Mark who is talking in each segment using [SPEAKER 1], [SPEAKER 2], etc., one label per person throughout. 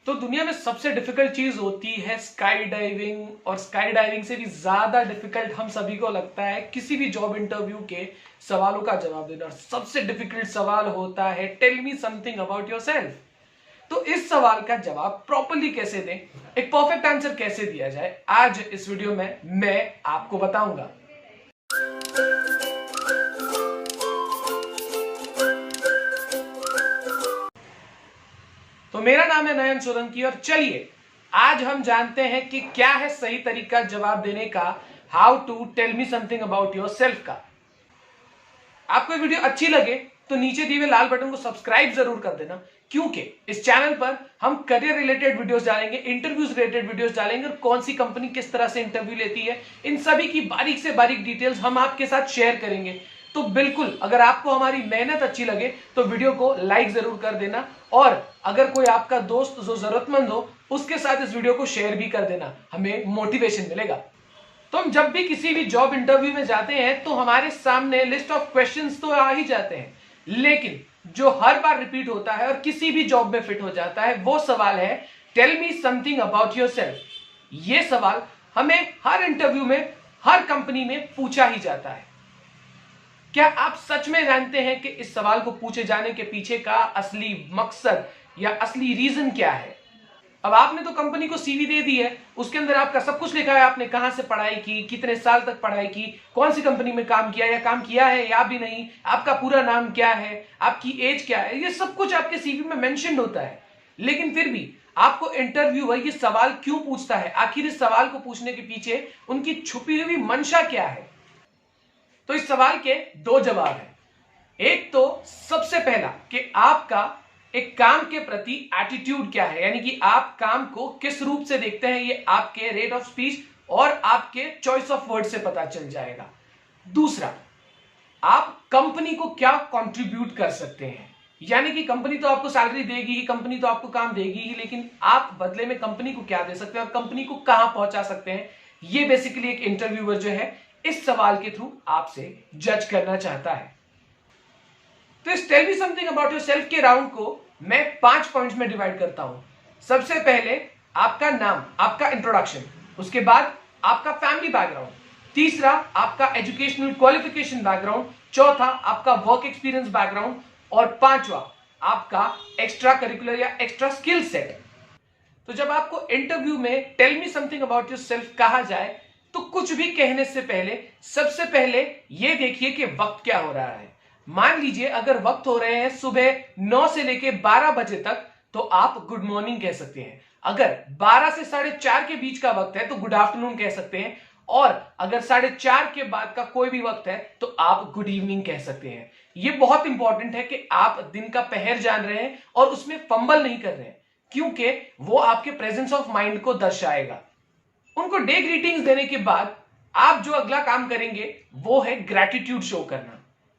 [SPEAKER 1] तो दुनिया में सबसे डिफिकल्ट चीज होती है स्काई डाइविंग, और स्काई डाइविंग से भी ज्यादा डिफिकल्ट हम सभी को लगता है किसी भी जॉब इंटरव्यू के सवालों का जवाब देना। सबसे डिफिकल्ट सवाल होता है tell me something about yourself. तो इस सवाल का जवाब प्रॉपर्ली कैसे दें, एक परफेक्ट आंसर कैसे दिया जाए, आज इस वीडियो में मैं आपको बताऊंगा। तो मेरा नाम है नयन सोलंकी और चलिए आज हम जानते हैं कि क्या है सही तरीका जवाब देने का, how to tell me something about yourself का। आपको ये वीडियो अच्छी लगे तो नीचे दिए हुए लाल बटन को सब्सक्राइब जरूर कर देना, क्योंकि इस चैनल पर हम करियर रिलेटेड वीडियोस डालेंगे, इंटरव्यूज रिलेटेड वीडियोस डालेंगे और कौन सी कंपनी किस तरह से इंटरव्यू लेती है, इन सभी की बारीक से बारीक डिटेल्स हम आपके साथ शेयर करेंगे। तो बिल्कुल अगर आपको हमारी मेहनत अच्छी लगे तो वीडियो को लाइक जरूर कर देना, और अगर कोई आपका दोस्त जो जरूरतमंद हो उसके साथ इस वीडियो को शेयर भी कर देना, हमें मोटिवेशन मिलेगा। तो हम जब भी किसी भी जॉब इंटरव्यू में जाते हैं तो हमारे सामने लिस्ट ऑफ क्वेश्चंस तो आ ही जाते हैं, लेकिन जो हर बार रिपीट होता है और किसी भी जॉब में फिट हो जाता है वो सवाल है tell me something about yourself. ये सवाल हमें हर इंटरव्यू में, हर कंपनी में पूछा ही जाता है। क्या आप सच में जानते हैं कि इस सवाल को पूछे जाने के पीछे का असली मकसद या असली रीजन क्या है? अब आपने तो कंपनी को सीवी दे दी है, उसके अंदर आपका सब कुछ लिखा है, आपने कहां से पढ़ाई की, कितने साल तक पढ़ाई की, कौन सी कंपनी में काम किया या काम किया है या भी नहीं, आपका पूरा नाम क्या है, आपकी एज क्या है, ये सब कुछ आपके सीवी में मेंशन होता है। लेकिन फिर भी आपको इंटरव्यूअर ये सवाल क्यों पूछता है? आखिर इस सवाल को पूछने के पीछे उनकी छुपी हुई मंशा क्या है? तो इस सवाल के दो जवाब हैं। एक तो सबसे पहला कि आपका एक काम के प्रति एटीट्यूड क्या है, यानी कि आप काम को किस रूप से देखते हैं, ये आपके रेट ऑफ स्पीच और आपके चॉइस ऑफ वर्ड से पता चल जाएगा। दूसरा, आप कंपनी को क्या कंट्रीब्यूट कर सकते हैं, यानी कि कंपनी तो आपको सैलरी देगी ही, कंपनी तो आपको काम देगी ही, लेकिन आप बदले में कंपनी को क्या दे सकते हैं और कंपनी को कहां पहुंचा सकते हैं, ये बेसिकली एक इंटरव्यूअर जो है इस सवाल के थ्रू आपसे जज करना चाहता है। तो इस tell me something about yourself के राउंड को मैं 5 पॉइंट्स में डिवाइड करता हूं। सबसे पहले आपका नाम, आपका इंट्रोडक्शन, उसके बाद आपका फैमिली बैकग्राउंड, तीसरा आपका एजुकेशनल क्वालिफिकेशन बैकग्राउंड, चौथा आपका वर्क एक्सपीरियंस बैकग्राउंड और पांचवा आपका एक्स्ट्रा करिकुलर या एक्स्ट्रा स्किल सेट। तो जब आपको इंटरव्यू में tell me something about yourself कहा जाए तो कुछ भी कहने से पहले सबसे पहले यह देखिए कि वक्त क्या हो रहा है। मान लीजिए अगर वक्त हो रहे हैं सुबह 9 से लेके 12 बजे तक तो आप गुड मॉर्निंग कह सकते हैं। अगर 12 से 4:30 के बीच का वक्त है तो गुड आफ्टरनून कह सकते हैं, और अगर 4:30 के बाद का कोई भी वक्त है तो आप गुड इवनिंग कह सकते हैं। यह बहुत इंपॉर्टेंट है कि आप दिन का पहर जान रहे हैं और उसमें फंबल नहीं कर रहे हैं, क्योंकि वो आपके प्रेजेंस ऑफ माइंड को दर्शाएगा। उनको डे ग्रीटिंग्स देने के बाद आप जो अगला काम करेंगे वो है ग्रैटिट्यूड शो करना,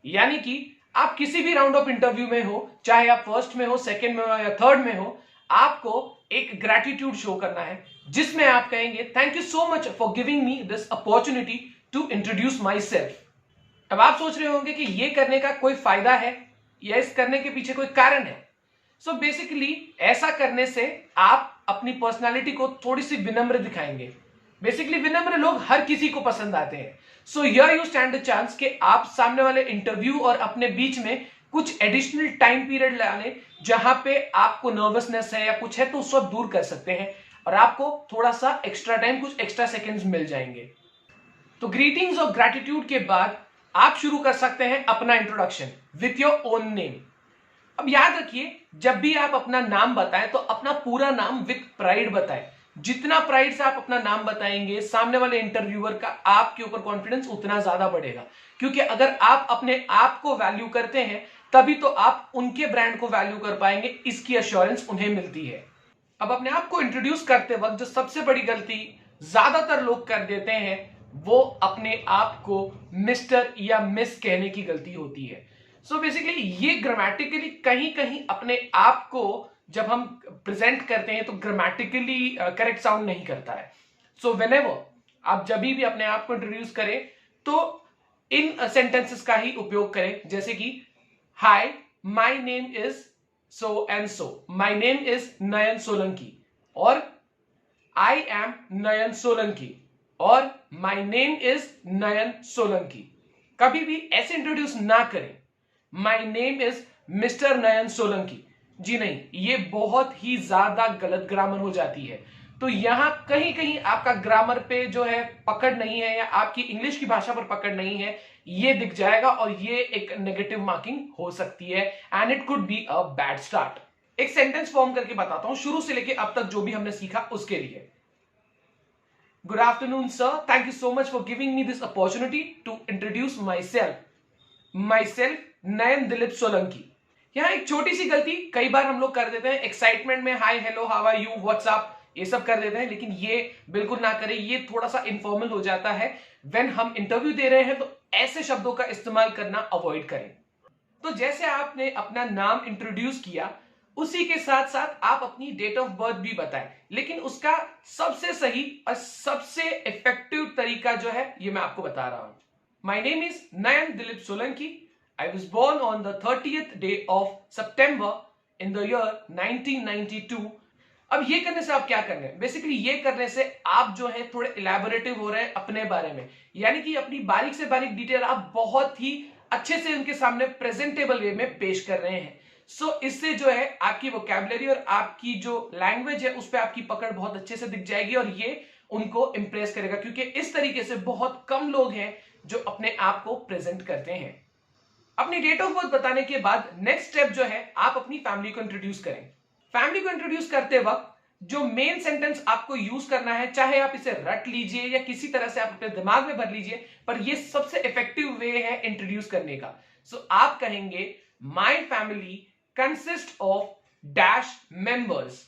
[SPEAKER 1] यानी कि आप किसी भी राउंड ऑफ इंटरव्यू में हो, चाहे आप फर्स्ट में हो, सेकंड में हो या थर्ड में हो, आपको एक ग्रैटिट्यूड शो करना है जिसमें आप कहेंगे thank you so much for giving me this opportunity to introduce myself. अब आप सोच रहे होंगे कि ये करने का कोई फायदा है या इस करने के पीछे कोई कारण है। सो बेसिकली ऐसा करने से आप अपनी पर्सनालिटी को थोड़ी सी विनम्र दिखाएंगे। बेसिकली विनम्र लोग हर किसी को पसंद आते हैं। So here you stand the chance कि आप सामने वाले इंटरव्यू और अपने बीच में कुछ एडिशनल टाइम पीरियड ला लें, जहां पे आपको नर्वसनेस है या कुछ है तो उस वक्त दूर कर सकते हैं और आपको थोड़ा सा एक्स्ट्रा टाइम, कुछ एक्स्ट्रा सेकेंड्स मिल जाएंगे। तो ग्रीटिंग्स और ग्रैटिट्यूड के बाद आप शुरू कर सकते हैं अपना introduction with your own name. अब याद रखिए, जब भी आप अपना नाम बताएं तो अपना पूरा नाम विथ प्राइड बताएं। जितना प्राइड से आप अपना नाम बताएंगे, सामने वाले इंटरव्यूअर का आपके ऊपर कॉन्फिडेंस उतना ज्यादा बढ़ेगा, क्योंकि अगर आप अपने आप को वैल्यू करते हैं तभी तो आप उनके ब्रांड को वैल्यू कर पाएंगे, इसकी अश्योरेंस उन्हें मिलती है। अब अपने आप को इंट्रोड्यूस करते वक्त जो सबसे बड़ी गलती ज्यादातर लोग कर देते हैं वो अपने आप को मिस्टर या मिस कहने की गलती होती है। सो बेसिकली ये ग्रामेटिकली कहीं कहीं अपने आप को जब हम प्रेजेंट करते हैं तो ग्रामेटिकली करेक्ट साउंड नहीं करता है। सो व्हेनेवर आप जब भी अपने आप को इंट्रोड्यूस करें तो इन सेंटेंसेस का ही उपयोग करें, जैसे कि hi my name is so and so. My name is Nayan Solanki, और I am Nayan Solanki, और my name is Nayan Solanki. कभी भी ऐसे इंट्रोड्यूस ना करें, My name is Mr. Nayan Solanki. जी नहीं, ये बहुत ही ज्यादा गलत ग्रामर हो जाती है। तो यहां कहीं कहीं आपका ग्रामर पे जो है पकड़ नहीं है, या आपकी इंग्लिश की भाषा पर पकड़ नहीं है, ये दिख जाएगा और ये एक नेगेटिव मार्किंग हो सकती है, and it could be a bad start. एक सेंटेंस फॉर्म करके बताता हूं शुरू से लेके अब तक जो भी हमने सीखा उसके लिए। Good afternoon sir, thank you so much for giving me this opportunity to introduce myself Nayan Dilip Solanki. यहां एक छोटी सी गलती कई बार हम लोग कर देते हैं, एक्साइटमेंट में hi hello how are you what's up ये सब कर देते हैं, लेकिन ये बिल्कुल ना करें, ये थोड़ा सा इनफॉर्मल हो जाता है। व्हेन हम इंटरव्यू दे रहे हैं तो ऐसे शब्दों का इस्तेमाल करना अवॉइड करें। तो जैसे आपने अपना नाम इंट्रोड्यूस किया, उसी के साथ साथ आप अपनी डेट ऑफ बर्थ भी बताएं, लेकिन उसका सबसे सही और सबसे इफेक्टिव तरीका जो है ये मैं आपको बता रहा हूं। My name is Nayan Dilip Solanki. I was born on the 30th day of September in the year 1992. अब ये करने से आप क्या कर रहे हैं? बेसिकली ये करने से आप जो है थोड़े इलैबोरेटिव हो रहे हैं अपने बारे में, यानी कि अपनी बारीक से बारीक डिटेल आप बहुत ही अच्छे से उनके सामने प्रेजेंटेबल वे में पेश कर रहे हैं। सो इससे जो है आपकी वोकैबुलरी और आपकी जो लैंग्वेज है उस पर आपकी पकड़ बहुत अच्छे से दिख जाएगी, और ये उनको इंप्रेस करेगा, क्योंकि इस तरीके से बहुत कम लोग हैं जो अपने आप को प्रेजेंट करते हैं। अपनी डेट ऑफ बर्थ बताने के बाद नेक्स्ट स्टेप जो है आप अपनी फैमिली को इंट्रोड्यूस करें। फैमिली को इंट्रोड्यूस करते वक्त जो मेन सेंटेंस आपको यूज करना है, चाहे आप इसे रट लीजिए या किसी तरह से आप अपने दिमाग में भर लीजिए, पर ये सबसे इफेक्टिव वे है इंट्रोड्यूस करने का। सो आप कहेंगे my family consist of dash members.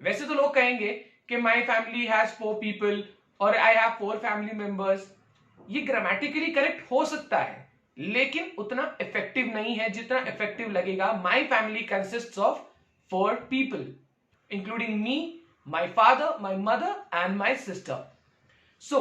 [SPEAKER 1] वैसे तो लोग कहेंगे कि माय फैमिली हैज 4 पीपल और आई हैव 4 फैमिली मेंबर्स। ये ग्रामेटिकली करेक्ट हो सकता है, लेकिन उतना इफेक्टिव नहीं है जितना इफेक्टिव लगेगा my family consists of 4 people including me, my father, my mother and my sister. So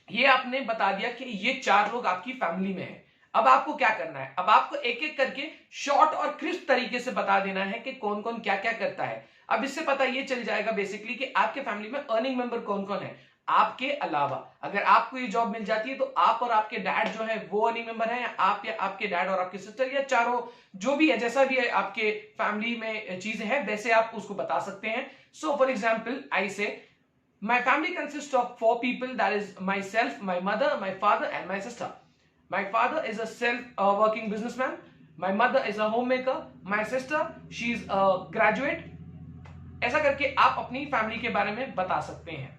[SPEAKER 1] ये आपने बता दिया कि ये 4 लोग आपकी फैमिली में हैं। अब आपको क्या करना है? अब आपको एक एक करके शॉर्ट और क्रिस्प तरीके से बता देना है कि कौन कौन क्या क्या करता है। अब इससे पता ये चल जाएगा बेसिकली कि आपके फैमिली में अर्निंग मेंबर कौन कौन है। आपके अलावा अगर आपको ये जॉब मिल जाती है तो आप और आपके डैड जो है वो अर्निंग मेंबर है, या आप या आपके डैड और आपके सिस्टर, या चारों जो भी है, जैसा भी है आपके फैमिली में चीजें हैं वैसे आप उसको बता सकते हैं। सो फॉर एग्जाम्पल आई से my family consist of 4 people, that is my self, my mother, my father and my sister. My father is a self working businessman, my mother is a home maker, my sister she is a graduate. ऐसा करके आप अपनी family के बारे में बता सकते हैं।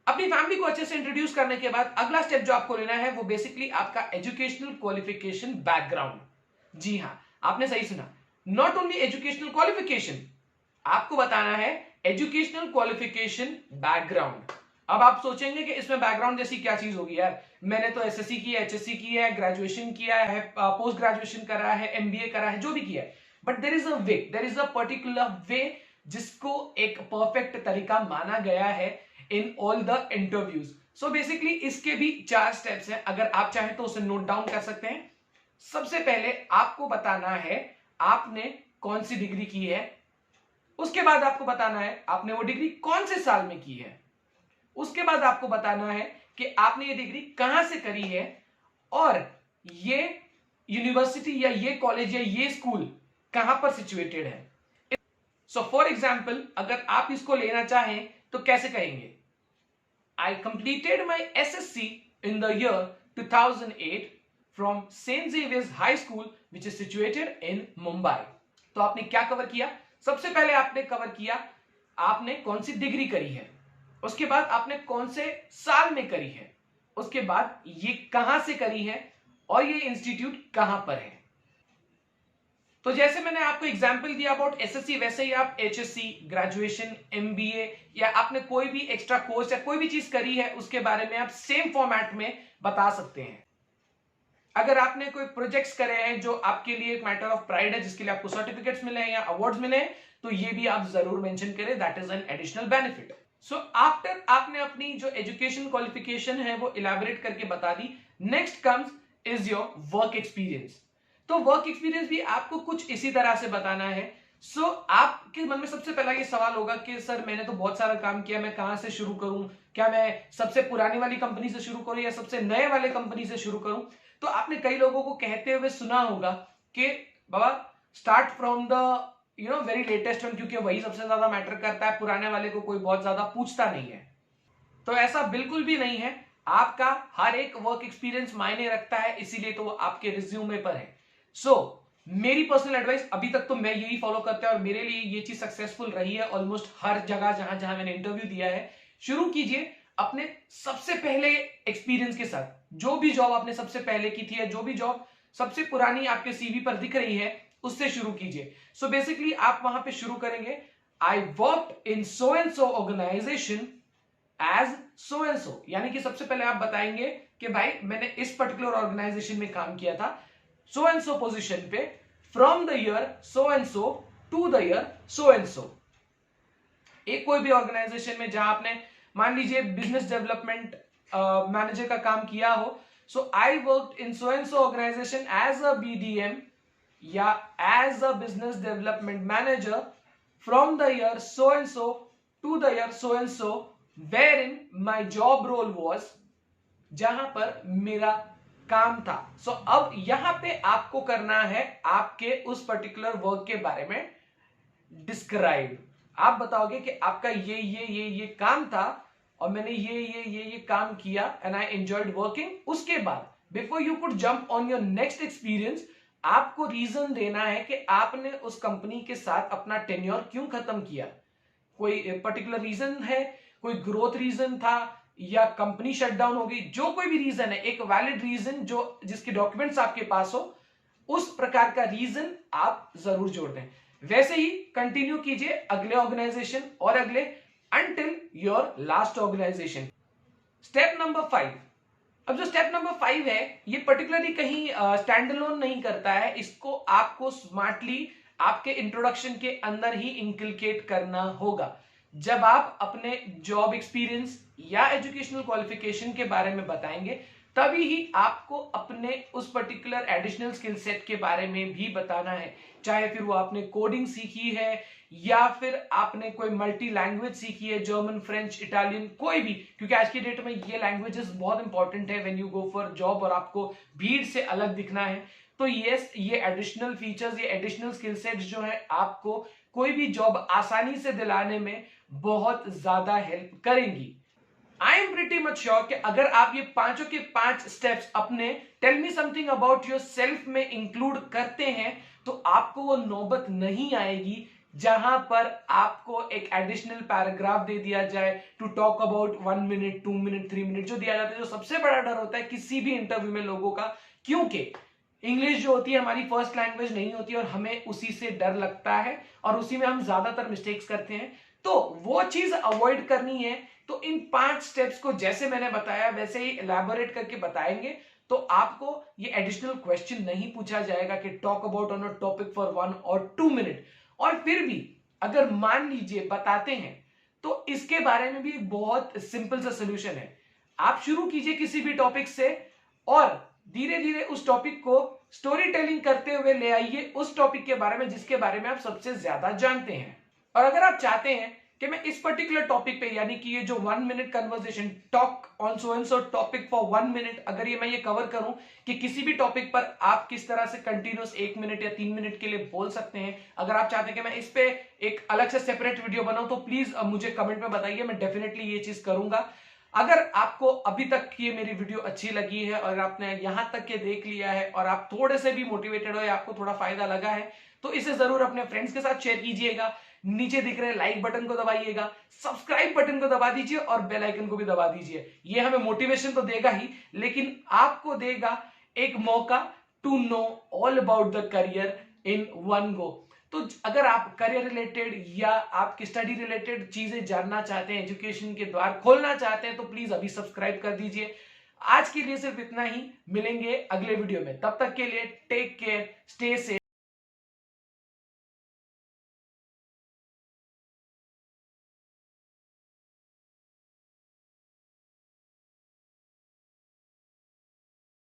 [SPEAKER 1] अपनी फैमिली को अच्छे से इंट्रोड्यूस करने के बाद अगला स्टेप जो आपको लेना है वो बेसिकली आपका एजुकेशनल क्वालिफिकेशन बैकग्राउंड। जी हां, आपने सही सुना, नॉट ओनली एजुकेशनल क्वालिफिकेशन, आपको बताना है एजुकेशनल क्वालिफिकेशन बैकग्राउंड। अब आप सोचेंगे कि इसमें बैकग्राउंड जैसी क्या चीज होगी यार, मैंने तो एसएससी की है, एचएससी की है, ग्रेजुएशन किया है, पोस्ट ग्रेजुएशन करा है, एमबीए करा है, जो भी किया है, but there is a way, there is a particular way जिसको एक परफेक्ट तरीका माना गया है in all the interviews. So basically इसके भी 4 स्टेप्स हैं, अगर आप चाहें तो उसे नोट डाउन कर सकते हैं। सबसे पहले आपको बताना है आपने कौन सी डिग्री की है, उसके बाद आपको बताना है आपने वो डिग्री कौन से साल में की है, उसके बाद आपको बताना है कि आपने ये डिग्री कहां से करी है, और ये यूनिवर्सिटी या ये कॉलेज या ये स्कूल कहां पर सिचुएटेड है। सो फॉर एग्जाम्पल अगर आप इसको लेना चाहें तो कैसे कहेंगे? I completed my SSC in the year 2008 from St. Xavier's High School, which is situated in Mumbai. तो आपने क्या कवर किया? सबसे पहले आपने कवर किया आपने कौन सी डिग्री करी है, उसके बाद आपने कौन से साल में करी है, उसके बाद ये कहां से करी है और ये इंस्टीट्यूट कहां पर है। तो जैसे मैंने आपको एग्जांपल दिया अबाउट एसएससी, वैसे ही आप एचएससी, ग्रेजुएशन, एमबीए या आपने कोई भी एक्स्ट्रा कोर्स या कोई भी चीज करी है उसके बारे में आप सेम फॉर्मेट में बता सकते हैं। अगर आपने कोई प्रोजेक्ट्स करे हैं जो आपके लिए एक मैटर ऑफ प्राइड है, जिसके लिए आपको सर्टिफिकेट्स मिले हैं या अवार्ड्स मिले हैं, तो ये भी आप जरूर मेंशन करें, that is an additional benefit. So after आपने अपनी जो एजुकेशन क्वालिफिकेशन है वो इलैबोरेट करके बता दी, next comes is your work experience. तो वर्क एक्सपीरियंस भी आपको कुछ इसी तरह से बताना है। आपके मन में सबसे पहला ये सवाल होगा कि सर मैंने तो बहुत सारा काम किया, मैं कहां से शुरू करूं? क्या मैं सबसे पुरानी वाली कंपनी से शुरू करूं या सबसे नए वाले कंपनी से शुरू करूं? तो आपने कई लोगों को कहते हुए सुना होगा कि Baba start from the very latest one, क्योंकि वही सबसे ज्यादा मैटर करता है, पुराने वाले को कोई बहुत ज्यादा पूछता नहीं है। तो ऐसा बिल्कुल भी नहीं है। आपका हर एक वर्क एक्सपीरियंस मायने रखता है, इसीलिए तो वो आपके रिज्यूमे पर है। मेरी पर्सनल एडवाइस, अभी तक तो मैं यही फॉलो करता है और मेरे लिए ये चीज सक्सेसफुल रही है ऑलमोस्ट हर जगह जहां जहां मैंने इंटरव्यू दिया है। शुरू कीजिए अपने सबसे पहले एक्सपीरियंस के साथ। जो भी जॉब आपने सबसे पहले की थी या जो भी जॉब सबसे पुरानी आपके सीवी पर दिख रही है उससे शुरू कीजिए। बेसिकली आप वहां पे शुरू करेंगे, I worked in so and so organisation as so and so, यानी कि सबसे पहले आप बताएंगे कि भाई मैंने इस पर्टिकुलर ऑर्गेनाइजेशन में काम किया था सो एंड सो पोजीशन पे, from the year so and so to the year so and so. एक कोई भी ऑर्गेनाइजेशन में जहां आपने मान लीजिए बिजनेस डेवलपमेंट मैनेजर का काम किया हो, so I worked in so and so organisation as a BDM या as a business development manager from the year so and so to the year so and so, wherein my job role was, जहां पर मेरा काम था। अब यहां पे आपको करना है आपके उस पर्टिकुलर वर्क के बारे में डिस्क्राइब। आप बताओगे कि आपका ये काम था और मैंने ये काम किया एंड आई एंजॉयड वर्किंग। उसके बाद before you could jump on your next experience, आपको रीजन देना है कि आपने उस कंपनी के साथ अपना टेन्योर क्यों खत्म किया। कोई पर्टिकुलर रीजन है, कोई ग्रोथ रीजन था या कंपनी शटडाउन हो गई, जो कोई भी रीजन है, एक वैलिड रीजन जो जिसके डॉक्यूमेंट्स आपके पास हो, उस प्रकार का रीजन आप जरूर जोड़ दें। वैसे ही कंटिन्यू कीजिए अगले ऑर्गेनाइजेशन और अगले until your last organisation. Step number 5। अब जो स्टेप नंबर 5 है ये पर्टिकुलरली कहीं स्टैंड अलोन नहीं करता है, इसको आपको स्मार्टली आपके इंट्रोडक्शन के अंदर ही इंकलकेट करना होगा। जब आप अपने जॉब एक्सपीरियंस या एजुकेशनल क्वालिफिकेशन के बारे में बताएंगे तभी ही आपको अपने उस पर्टिकुलर एडिशनल स्किल सेट के बारे में भी बताना है, चाहे फिर वो आपने कोडिंग सीखी है या फिर आपने कोई मल्टी लैंग्वेज सीखी है, जर्मन, फ्रेंच, इटालियन, कोई भी, क्योंकि आज की डेट में ये लैंग्वेजेस बहुत इंपॉर्टेंट है when you go for job और आपको भीड़ से अलग दिखना है। तो ये एडिशनल फीचर्स, ये एडिशनल स्किल सेट्स जो है आपको कोई भी जॉब आसानी से दिलाने में बहुत ज्यादा हेल्प करेंगी। I am pretty much sure कि अगर आप ये पांचों के 5 स्टेप्स अपने tell me something about yourself में इंक्लूड करते हैं तो आपको वो नौबत नहीं आएगी जहां पर आपको एक एडिशनल पैराग्राफ दे दिया जाए to talk about 1 minute, 2 minute, 3 minute जो दिया जाता है। जो सबसे बड़ा डर होता है किसी भी इंटरव्यू में लोगों का, क्योंकि इंग्लिश जो होती है हमारी फर्स्ट लैंग्वेज नहीं होती और हमें उसी से डर लगता है और उसी में हम ज्यादातर मिस्टेक्स करते हैं। तो वो चीज अवॉइड करनी है तो इन 5 स्टेप्स को जैसे मैंने बताया वैसे ही एलैबोरेट करके बताएंगे तो आपको ये एडिशनल क्वेश्चन नहीं पूछा जाएगा कि talk about on a topic for 1 और 2 मिनट। और फिर भी अगर मान लीजिए बताते हैं तो इसके बारे में भी एक बहुत सिंपल सा सोल्यूशन है। आप शुरू कीजिए किसी भी टॉपिक से और धीरे धीरे उस टॉपिक को स्टोरी टेलिंग करते हुए ले आइए उस टॉपिक के बारे में जिसके बारे में आप सबसे ज्यादा जानते हैं। और अगर आप चाहते हैं कि मैं इस पर्टिकुलर टॉपिक पे, यानी कि ये जो 1 minute conversation, talk on so and so topic for 1 minute, अगर ये मैं ये कवर करूं कि किसी भी टॉपिक पर आप किस तरह से कंटिन्यूस 1 मिनट या 3 मिनट के लिए बोल सकते हैं, अगर आप चाहते हैं कि मैं इस पे एक अलग से सेपरेट वीडियो बनाऊं तो प्लीज मुझे कमेंट में बताइए, मैं डेफिनेटली ये चीज करूंगा। अगर आपको अभी तक ये मेरी वीडियो अच्छी लगी है और आपने यहां तक के देख लिया है और आप थोड़े से भी मोटिवेटेड हो या आपको थोड़ा फायदा लगा है तो इसे जरूर अपने फ्रेंड्स के साथ शेयर कीजिएगा। नीचे दिख रहे लाइक बटन को दबाइएगा, सब्सक्राइब बटन को दबा दीजिए और बेल आइकन को भी दबा दीजिए। ये हमें मोटिवेशन तो देगा ही लेकिन आपको देगा एक मौका to know all about the career in 1 go. तो अगर आप करियर रिलेटेड या आपकी स्टडी रिलेटेड चीजें जानना चाहते हैं, एजुकेशन के द्वार खोलना चाहते हैं तो प्लीज अभी सब्सक्राइब कर दीजिए। आज के लिए सिर्फ इतना ही, मिलेंगे अगले वीडियो में, तब तक के लिए टेक केयर, स्टे सेफ।